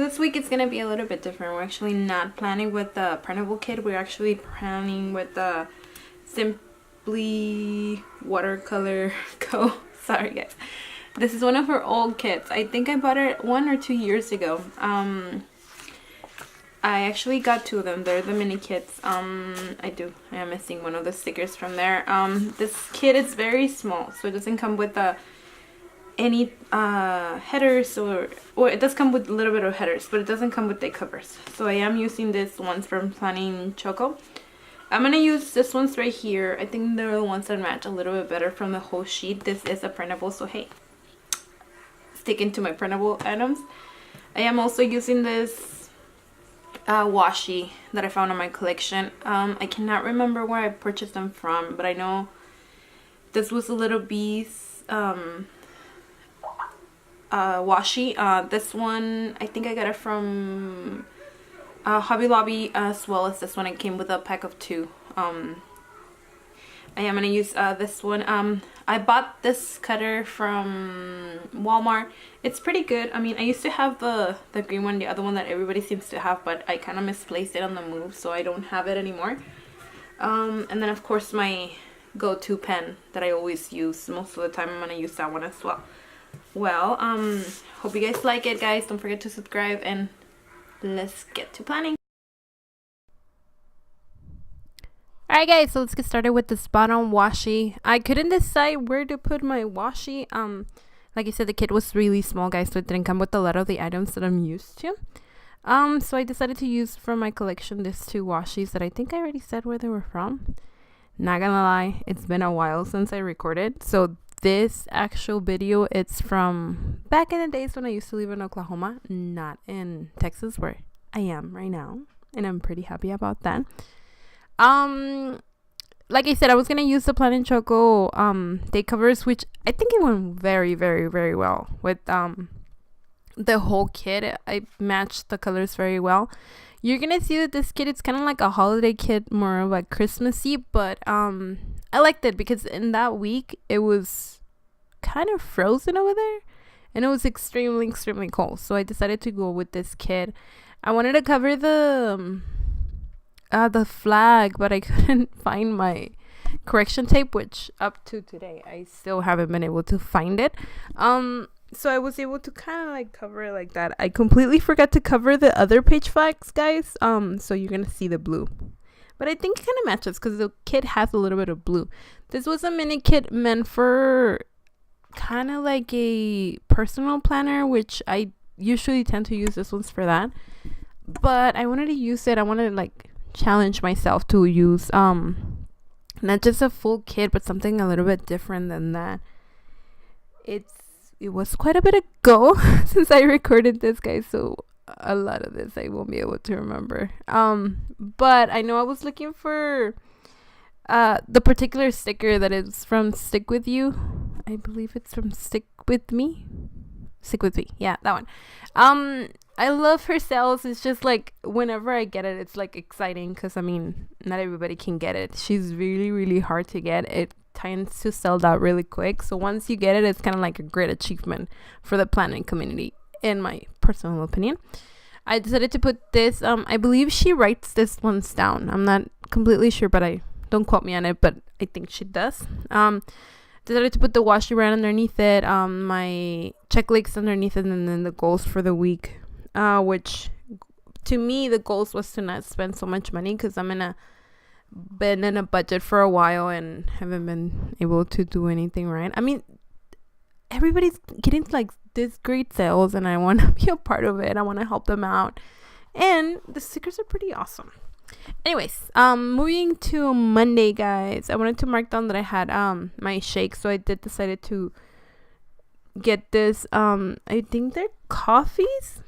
this week it's gonna be a little bit different. We're actually not planning with the printable kit. We're actually planning with the SimplyWatercolorCo. Sorry guys. This is one of her old kits. I think I bought it 1 or 2 years ago. I actually got 2 of them. They're the mini kits. I am missing one of the stickers from there. This kit is very small, so it doesn't come with any headers, or it does come with a little bit of headers, but it doesn't come with the covers. So I am using this ones from Planningchoco. I'm gonna use this ones right here. I think they're the ones that match a little bit better from the whole sheet. This is a printable, so hey, sticking to my printable items. I am also using this washi that I found in my collection. I cannot remember where I purchased them from, but I know this was a Little Bees washi. This one, I think I got it from Hobby Lobby, as well as this one. It came with a pack of 2. I am going to use this one. I bought this cutter from Walmart. It's pretty good. I mean, I used to have the green one, the other one that everybody seems to have, but I kind of misplaced it on the move, so I don't have it anymore. And then, of course, my go-to pen that I always use. Most of the time, I'm going to use that one as well. Well, hope you guys like it, guys. Don't forget to subscribe, and let's get to planning. Alright guys, so let's get started with this bottom washi. I couldn't decide where to put my washi. Like I said, the kit was really small, guys, so it didn't come with a lot of the items that I'm used to. So I decided to use from my collection these 2 washis that I think I already said where they were from. Not gonna lie, it's been a while since I recorded. So this actual video, it's from back in the days when I used to live in Oklahoma, not in Texas, where I am right now, and I'm pretty happy about that. Like I said, I was gonna use the Planningchoco day covers, which I think it went very, very, very well with the whole kit. I matched the colors very well. You're gonna see that this kit, it's kind of like a holiday kit, more of like Christmassy, but I liked it because in that week it was kind of frozen over there, and it was extremely, extremely cold. So I decided to go with this kit. I wanted to cover the flag, but I couldn't find my correction tape, which up to today I still haven't been able to find it. So I was able to kind of like cover it like that. I completely forgot to cover the other page flags, guys. So you're gonna see the blue, but I think it kind of matches because the kit has a little bit of blue. This was a mini kit meant for kind of like a personal planner, which I usually tend to use this ones for that, but I wanted to use it. I wanted to like challenge myself to use not just a full kit, but something a little bit different than that. It was quite a bit ago since I recorded this, guys, so a lot of this I won't be able to remember. But I know I was looking for the particular sticker that is from Stick With You. I believe it's from Stick With Me. Stick With Me, yeah, that one. I love her sales. It's just like whenever I get it, it's like exciting because I mean, not everybody can get it. She's really, really hard to get. It tends to sell out really quick. So once you get it, it's kind of like a great achievement for the planning community, in my personal opinion. I decided to put this. I believe she writes this ones down. I'm not completely sure, but I don't quote me on it, but I think she does. Decided to put the washi right underneath it, my checklists underneath it, and then the goals for the week, which to me the goals was to not spend so much money because been in a budget for a while and haven't been able to do anything right. I mean, everybody's getting like this great sales and I want to be a part of it. I want to help them out, and the stickers are pretty awesome. Anyways, moving to Monday, guys, I wanted to mark down that I had my shake, so I decided to get this. I think they're coffees.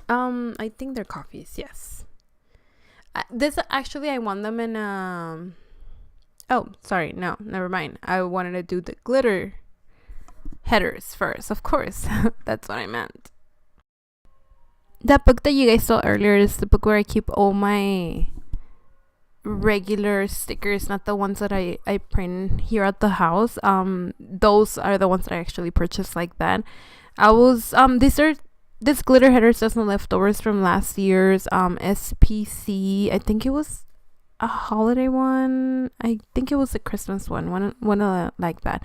I think they're coffees, yes. This actually, I won them in oh, sorry, no, never mind. I wanted to do the glitter headers first, of course. That's what I meant. That book that you guys saw earlier is the book where I keep all my regular stickers, not the ones that I print here at the house. Those are the ones that I actually purchased like that. I was these are this glitter header is just some leftovers from last year's SPC. I think it was a holiday one. I think it was a Christmas one like that.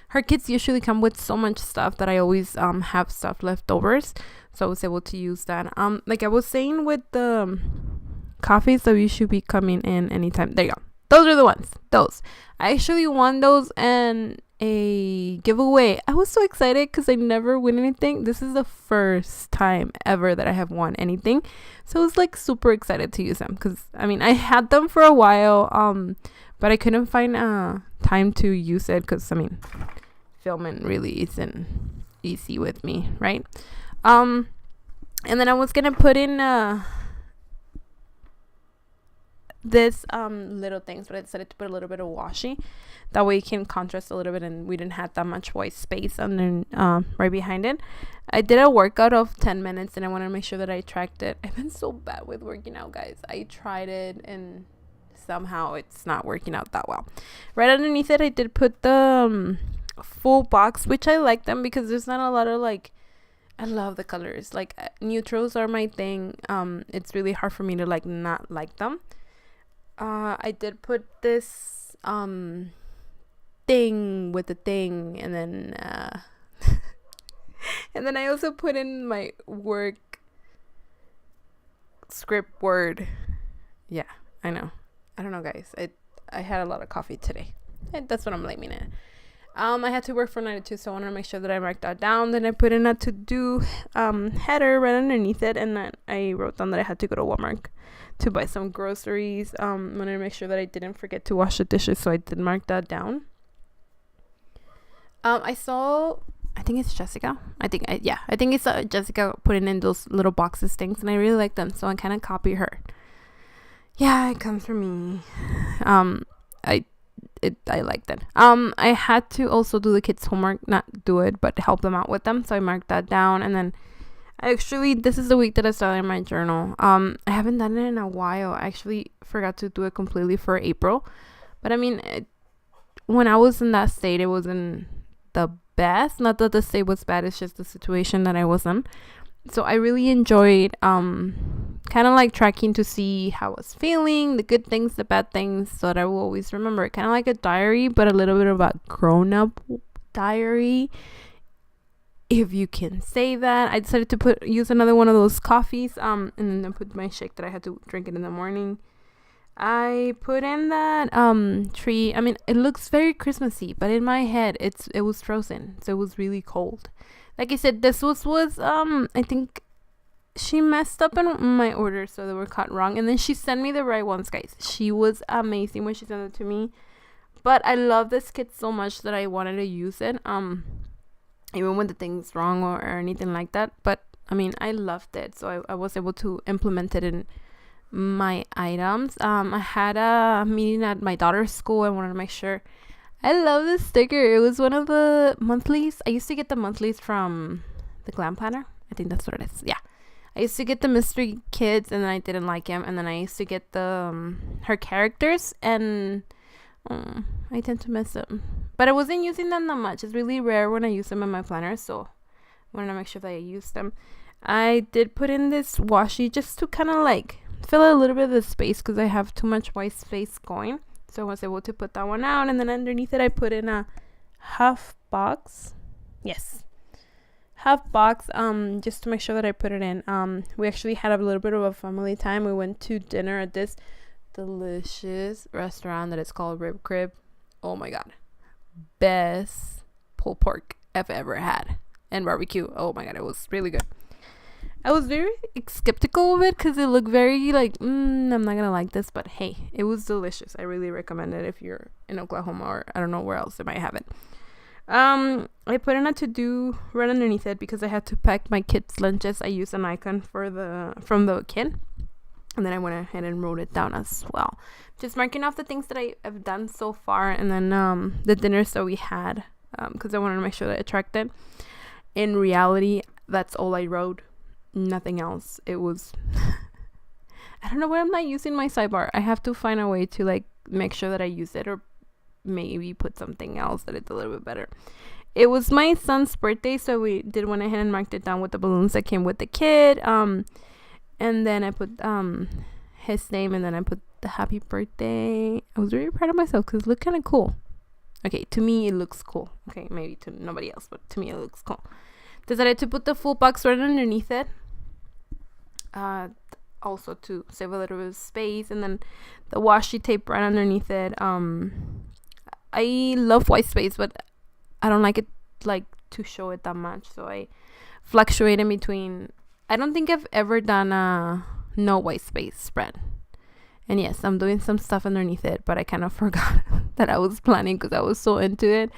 Her kits usually come with so much stuff that I always have stuff leftovers, so I was able to use that. Like I was saying with the coffees that you should be coming in anytime. There you go. Those are the ones. Those. I actually won those in a giveaway. I was so excited because I never win anything. This is the first time ever that I have won anything, so I was like super excited to use them because I mean I had them for a while, but I couldn't find time to use it because I mean filming really isn't easy with me, right? And then I was gonna put in this little things, but I decided to put a little bit of washi, that way it can contrast a little bit and we didn't have that much white space under right behind it. I did a workout of 10 minutes and I want to make sure that I tracked it. I've been so bad with working out, guys. I tried it and somehow it's not working out that well. Right underneath it I did put the full box, which I like them because there's not a lot of like, I love the colors, like neutrals are my thing. It's really hard for me to like not like them. I did put this thing with the thing, and then and then I also put in my work script word. Yeah, I know. I don't know, guys. I had a lot of coffee today. And that's what I'm blaming it. I had to work for 9 to 2, so I wanted to make sure that I marked that down. Then I put in a to-do header right underneath it, and then I wrote down that I had to go to Walmart to buy some groceries. I wanted to make sure that I didn't forget to wash the dishes, so I did mark that down. I saw, I think it's Jessica. I think it's Jessica putting in those little boxes things, and I really like them, so I kind of copy her. Yeah, it comes from me. I liked it. I had to also do the kids' homework, not do it, but help them out with them. So I marked that down, and then this is the week that I started my journal. I haven't done it in a while. I actually forgot to do it completely for April, but I mean, when I was in that state, it wasn't the best. Not that the state was bad; it's just the situation that I was in. So I really enjoyed kind of like tracking to see how I was feeling, the good things, the bad things, so that I will always remember it. Kind of like a diary, but a little bit of a grown-up diary, if you can say that. I decided to use another one of those coffees, and then I put my shake that I had to drink it in the morning. I put in that tree. I mean, it looks very Christmassy, but in my head it was frozen, so it was really cold. Like I said, this was I think she messed up in my order, so they were cut wrong, and then she sent me the right ones, guys. She was amazing when she sent it to me. But I love this kit so much that I wanted to use it, even when the thing's wrong or anything like that. But I mean, I loved it, so I was able to implement it in my items. I had a meeting at my daughter's school. I wanted to make sure. I love this sticker. It was one of the monthlies. I used to get the monthlies from TheGlamPlanner. I think that's what it is. Yeah. I used to get the mystery kids, and then I didn't like him. And then I used to get the her characters, and I tend to miss them. But I wasn't using them that much. It's really rare when I use them in my planner, so I wanted to make sure that I use them. I did put in this washi just to kind of like fill a little bit of the space because I have too much white space going. So I was able to put that one out, and then underneath it I put in a half box. Yes, half box, just to make sure that I put it in. We actually had a little bit of a family time. We went to dinner at this delicious restaurant that is called Rib Crib. Oh my god, best pulled pork I've ever had, and barbecue. Oh my god, it was really good. I was very skeptical of it because it looked very like, I'm not gonna like this, but hey, it was delicious. I really recommend it if you're in Oklahoma, or I don't know where else they might have it. I put in a to-do right underneath it because I had to pack my kids' lunches. I used an icon from the kid, and then I went ahead and wrote it down as well. Just marking off the things that I have done so far, and then the dinners that we had, because I wanted to make sure that I tracked it. In reality, that's all I wrote. Nothing else. It was I don't know why I'm not using my sidebar. I have to find a way to like make sure that I use it, or maybe put something else that it's a little bit better. it was my son's birthday, so we did went ahead and marked it down with the balloons that came with the kid. And then I put his name, and then I put the happy birthday. I was very proud of myself because it looked kind of cool. Okay, to me it looks cool. Okay, maybe to nobody else, but to me it looks cool. Decided to put the full box right underneath it. Also to save a little bit of space, and then the washi tape right underneath it. I love white space, but I don't like it to show it that much, so I fluctuate in between. I don't think I've ever done a no white space spread. And yes, I'm doing some stuff underneath it, but I kind of forgot that I was planning because I was so into it.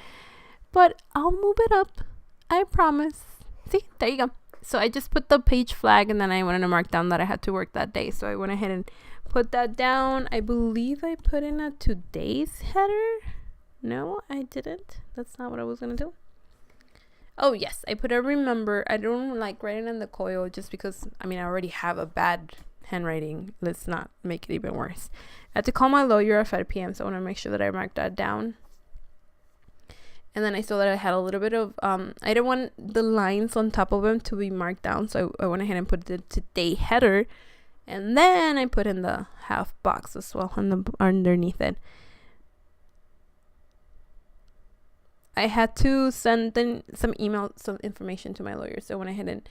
But I'll move it up, I promise. See, there you go. So I just put the page flag, and then I wanted to mark down that I had to work that day, so I went ahead and put that down. I believe I put in a today's header. No, I didn't. That's not what I was gonna do. Oh yes, I put a remember. I don't like writing on the coil just because I already have a bad handwriting. Let's not make it even worse. I had to call my lawyer at 5 p.m. so I want to make sure that I mark that down. And then I saw that I had a little bit of I didn't want the lines on top of them to be marked down, so I went ahead and put the today header, and then I put in the half box as well underneath it. I had to send some information to my lawyer, so I went ahead and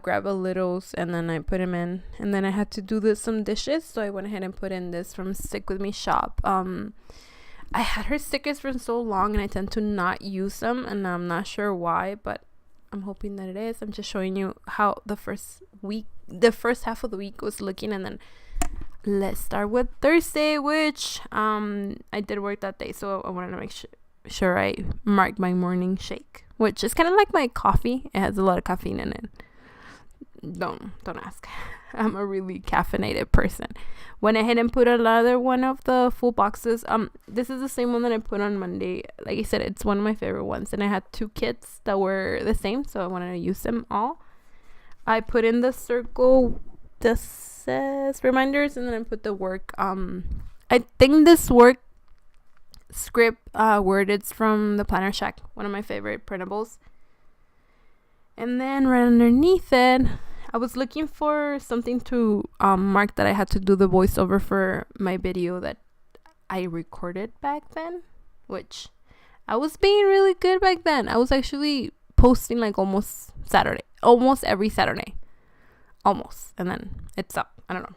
grab a littles, and then I put them in, and then I had to do some dishes, so I went ahead and put in this from Stick With Me shop. I had her stickers for so long, and I tend to not use them, and I'm not sure why, but I'm hoping that it is. I'm just showing you how the first half of the week was looking, and then let's start with Thursday, which I did work that day, so I wanted to make sure I marked my morning shake, which is kind of like my coffee. It has a lot of caffeine in it. Don't ask. I'm a really caffeinated person. Went ahead and put another one of the full boxes. This is the same one that I put on Monday. Like I said, it's one of my favorite ones, and I had 2 kits that were the same, so I wanted to use them all. I put in the circle that says reminders, and then I put the work. I think this work script word, it's from ThePlannerShack, one of my favorite printables. And then right underneath it, I was looking for something to mark that I had to do the voiceover for my video that I recorded back then, which I was being really good back then. I was actually posting like almost every Saturday, and then it's up. I don't know.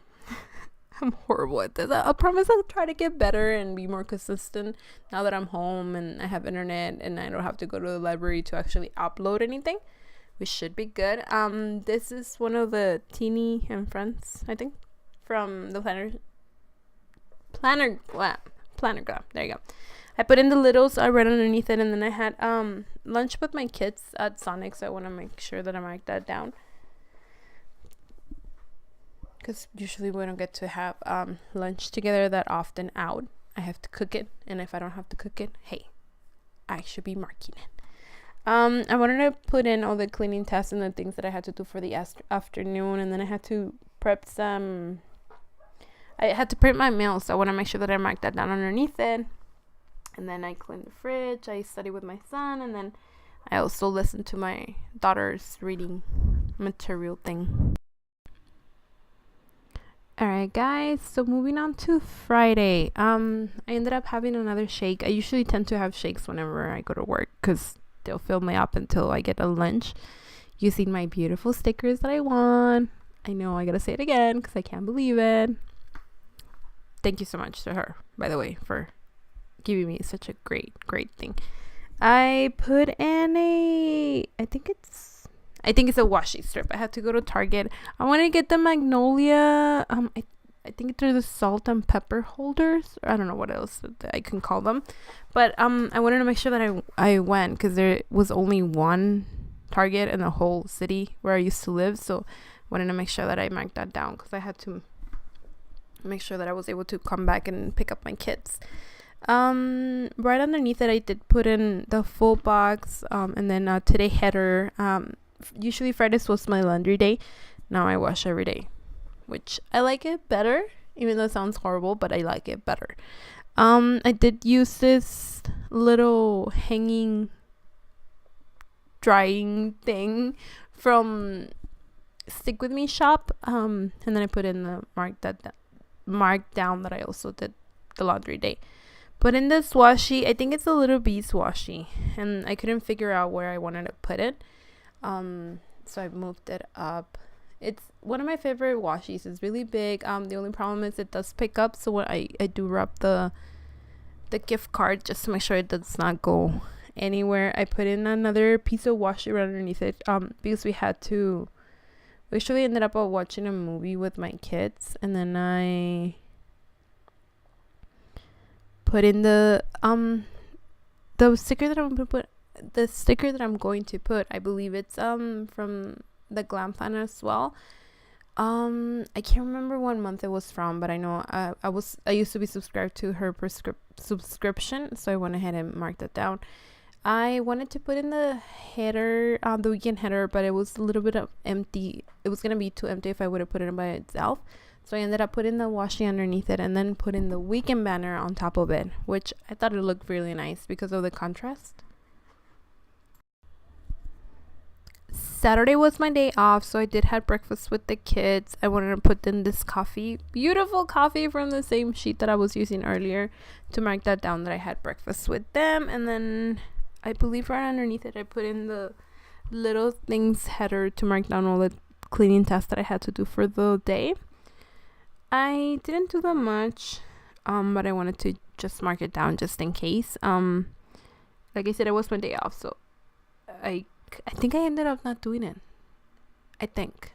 I'm horrible at this. I promise I'll try to get better and be more consistent now that I'm home and I have internet and I don't have to go to the library to actually upload anything. We should be good. This is one of the Teeny and Friends, I think, from the Planner. There you go. I put in the littles right underneath it, and then I had lunch with my kids at Sonic, so I want to make sure that I mark that down, because usually we don't get to have lunch together that often out. I have to cook it, and if I don't have to cook it, hey, I should be marking it. I wanted to put in all the cleaning tasks and the things that I had to do for the afternoon, and then I had to prep I had to print my mail, so I want to make sure that I mark that down underneath it. And then I cleaned the fridge, I studied with my son, and then I also listened to my daughter's reading material thing. Alright guys, so moving on to Friday. I ended up having another shake. I usually tend to have shakes whenever I go to work, because they'll fill me up until I get a lunch using my beautiful stickers that I won. I know I gotta say it again because I can't believe it. Thank you so much to her, by the way, for giving me such a great thing. I put in I think it's a washi strip. I had to go to Target. I wanted to get the Magnolia. I think they're the salt and pepper holders. Or I don't know what else I can call them. But I wanted to make sure that I went, because there was only one Target in the whole city where I used to live. So I wanted to make sure that I marked that down, because I had to make sure that I was able to come back and pick up my kids. Right underneath it, I did put in the full box, and then today header. Usually Fridays was my laundry day. Now I wash every day, which I like it better, even though it sounds horrible, but I like it better. I did use this little hanging drying thing from Stick With Me shop, and then I put in the markdown that I also did the laundry day. Put in this washi. I think it's a little bees washi, and I couldn't figure out where I wanted to put it, so I moved it up. It's one of my favorite washis. It's really big. The only problem is it does pick up, so when I do wrap the gift card just to make sure it does not go anywhere, I put in another piece of washi right underneath it, because we actually ended up watching a movie with my kids, and then I put in the sticker that I'm going to put. I believe it's from TheGlamPlanner as well. I can't remember what month it was from, but I know I used to be subscribed to her subscription, so I went ahead and marked that down. I wanted to put in the header, the weekend header, but it was a little bit empty. It was gonna be too empty if I would have put it in by itself, so I ended up putting the washi underneath it and then putting the weekend banner on top of it, which I thought it looked really nice because of the contrast. Saturday was my day off, so I did have breakfast with the kids. I wanted to put in this beautiful coffee from the same sheet that I was using earlier to mark that down that I had breakfast with them. And then I believe right underneath it I put in the little things header to mark down all the cleaning tasks that I had to do for the day. I didn't do that much, but I wanted to just mark it down just in case. Like I said, it was my day off, so I think I ended up not doing it. I think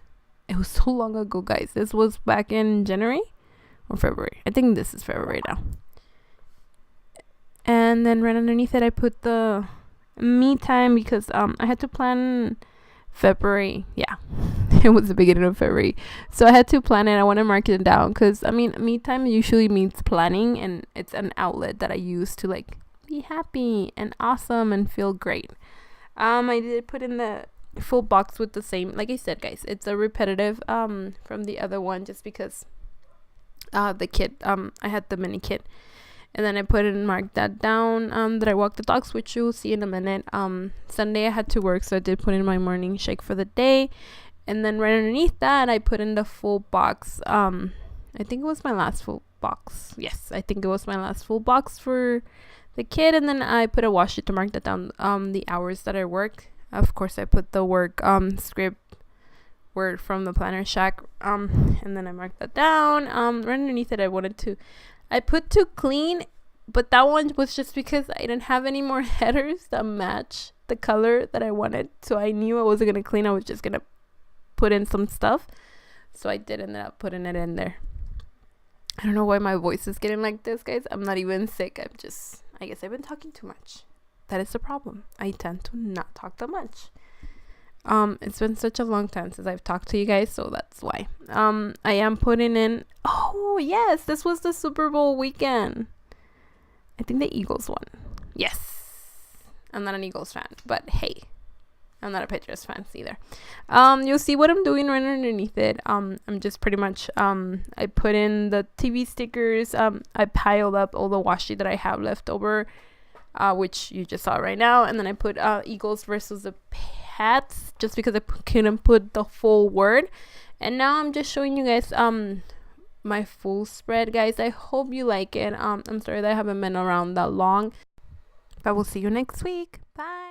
it was so long ago, guys. This was back in January or February. I think this is February now. And then right underneath it I put the me time because I had to plan February. Yeah, it was the beginning of February, so I had to plan it. I want to mark it down because me time usually means planning, and it's an outlet that I use to like be happy and awesome and feel great. I did put in the full box with the same, like I said, guys, it's a repetitive from the other one, just because the kit, I had the mini kit, and then I put it and marked that down, that I walked the dogs, which you'll see in a minute. Sunday I had to work, so I did put in my morning shake for the day, and then right underneath that I put in the full box. I think it was my last full box. Yes, I think it was my last full box for the kid, and then I put a washi to mark that down, the hours that I worked. Of course I put the work script word from ThePlannerShack, and then I marked that down. Right underneath it I put to clean, but that one was just because I didn't have any more headers that match the color that I wanted, so I knew I wasn't gonna clean. I was just gonna put in some stuff, so I did end up putting it in there. I don't know why my voice is getting like this, guys. I'm not even sick. I guess I've been talking too much. That is the problem. I tend to not talk that much. It's been such a long time since I've talked to you guys, so that's why. I am putting in, oh yes, this was the Super Bowl weekend. I think the Eagles won. Yes. I'm not an Eagles fan, but hey, I'm not a Patriots fan either. You'll see what I'm doing right underneath it. I'm just pretty much, I put in the TV stickers. I piled up all the washi that I have left over, which you just saw right now. And then I put Eagles versus the Pats, just because I couldn't put the full word. And now I'm just showing you guys my full spread, guys. I hope you like it. I'm sorry that I haven't been around that long, but we'll see you next week. Bye.